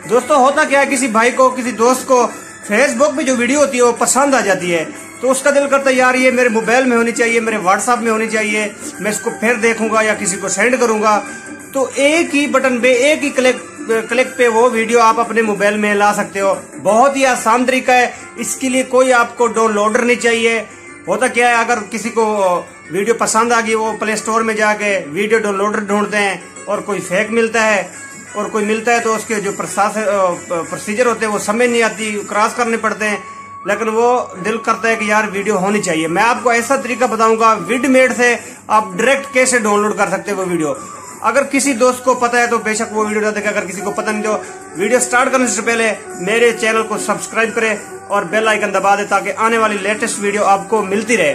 दोस्तों होता क्या है, किसी भाई को किसी दोस्त को फेसबुक पे जो वीडियो होती है वो पसंद आ जाती है, तो उसका दिल करता है यार ये मेरे मोबाइल में होनी चाहिए, मेरे व्हाट्सएप में होनी चाहिए, मैं इसको फिर देखूंगा या किसी को सेंड करूंगा। तो एक ही बटन पे, एक ही क्लिक पे वो वीडियो आप अपने मोबाइल में ला सकते हो। बहुत ही आसान तरीका है, इसके लिए कोई आपको डाउनलोडर नहीं चाहिए। होता क्या है, अगर किसी को वीडियो पसंद आ गई, वो प्ले स्टोर में जाके वीडियो डाउनलोडर ढूंढते हैं और कोई फेक मिलता है और कोई मिलता है तो उसके जो प्रोसीजर होते हैं वो समझ नहीं आती, क्रॉस करने पड़ते हैं। लेकिन वो दिल करता है कि यार वीडियो होनी चाहिए। मैं आपको ऐसा तरीका बताऊंगा, विडमेट से आप डायरेक्ट कैसे डाउनलोड कर सकते हो वो वीडियो। अगर किसी दोस्त को पता है तो बेशक वो वीडियो देखेगा, अगर किसी को पता नहीं तो वीडियो स्टार्ट करने से पहले मेरे चैनल को सब्सक्राइब करें और बेल आइकन दबा दे ताकि आने वाली लेटेस्ट वीडियो आपको मिलती रहे।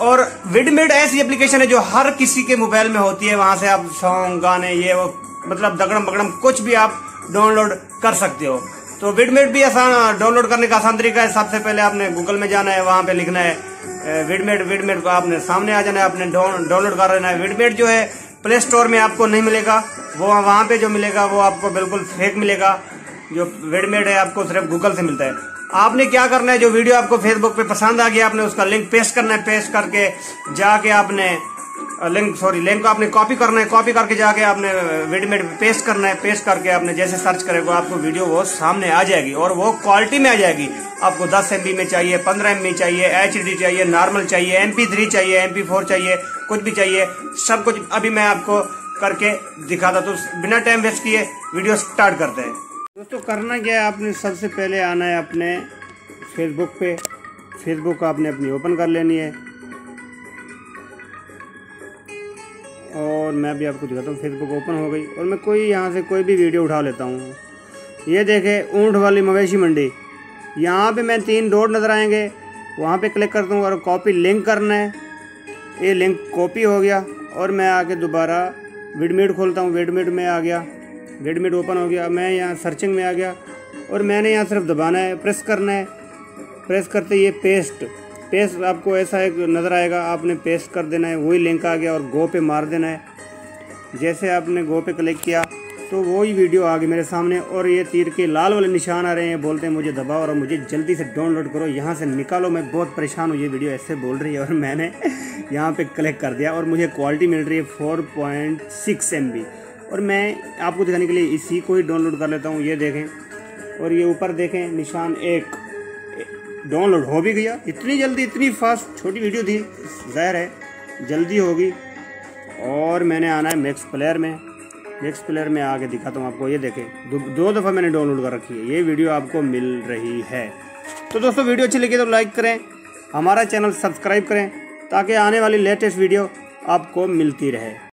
और विडमेट ऐसी एप्लीकेशन है जो हर किसी के मोबाइल में होती है, वहां से आप सॉन्ग, गाने, ये वो मतलब दगड़म बगड़म कुछ भी आप डाउनलोड कर सकते हो। तो विडमेट भी आसान, डाउनलोड करने का आसान तरीका है। सबसे पहले आपने गूगल में जाना है, वहां पे लिखना है विडमेट, आपने सामने आ जाना है, आपने डाउनलोड कर लेना है। विडमेट जो है प्ले स्टोर में आपको नहीं मिलेगा, वो वहां पे जो मिलेगा वो आपको बिल्कुल फेक मिलेगा। जो विडमेट है आपको सिर्फ गूगल से मिलता है। आपने क्या करना है, जो वीडियो आपको फेसबुक पे पसंद आ गया, आपने उसका लिंक पेस्ट करना है, पेस्ट करके जाके आपने लिंक को आपने कॉपी करना है, कॉपी करके जाके आपने विडमेट पे पेस्ट करना है, पेस्ट करके आपने जैसे सर्च करेगा आपको वीडियो वो सामने आ जाएगी और वो क्वालिटी में आ जाएगी। आपको 10 MB में चाहिए, 15 MB चाहिए, HD चाहिए, नॉर्मल चाहिए, MP3 चाहिए, MP4 चाहिए, कुछ भी चाहिए, सब कुछ अभी मैं आपको करके दिखाता। तो बिना टाइम वेस्ट किए वीडियो स्टार्ट करते हैं। दोस्तों करना क्या है, आपने सबसे पहले आना है अपने फेसबुक पे। फेसबुक आपने अपनी ओपन कर लेनी है और मैं भी आपको दिखाता हूँ। फेसबुक ओपन हो गई और मैं यहाँ से कोई भी वीडियो उठा लेता हूँ। ये देखें, ऊँट वाली मवेशी मंडी, यहाँ पे मैं 3 डॉट नज़र आएंगे, वहाँ पे क्लिक करता हूँ और कॉपी लिंक करना है। ये लिंक कॉपी हो गया और मैं आके दोबारा विडमेट खोलता हूँ। विडमेट में आ गया, विडमेट ओपन हो गया। मैं यहाँ सर्चिंग में आ गया और मैंने यहाँ सिर्फ दबाना है, प्रेस करना है। प्रेस करते ये पेस्ट आपको ऐसा एक नज़र आएगा, आपने पेस्ट कर देना है। वही लिंक आ गया और गो पे मार देना है। जैसे आपने गो पे क्लिक किया तो वही वीडियो आ गई मेरे सामने और ये तीर के लाल वाले निशान आ रहे हैं, बोलते हैं मुझे दबाओ और मुझे जल्दी से डाउनलोड करो, यहाँ से निकालो, मैं बहुत परेशान हूँ, ये वीडियो ऐसे बोल रही है। और मैंने यहाँ पे क्लिक कर दिया और मुझे क्वालिटी मिल रही है 4.6 MB। और मैं आपको दिखाने के लिए इसी को ही डाउनलोड कर लेता हूँ। ये देखें और ये ऊपर देखें निशान 1 डाउनलोड हो भी गया। इतनी जल्दी, इतनी फास्ट, छोटी वीडियो थी, ज़ाहिर है जल्दी होगी। और मैंने आना है मैक्स प्लेयर में। मैक्स प्लेयर में आके दिखाता हूँ आपको। ये देखें 2 दफ़ा मैंने डाउनलोड कर रखी है, ये वीडियो आपको मिल रही है। तो दोस्तों वीडियो अच्छी लगी तो लाइक करें, हमारा चैनल सब्सक्राइब करें ताकि आने वाली लेटेस्ट वीडियो आपको मिलती रहे।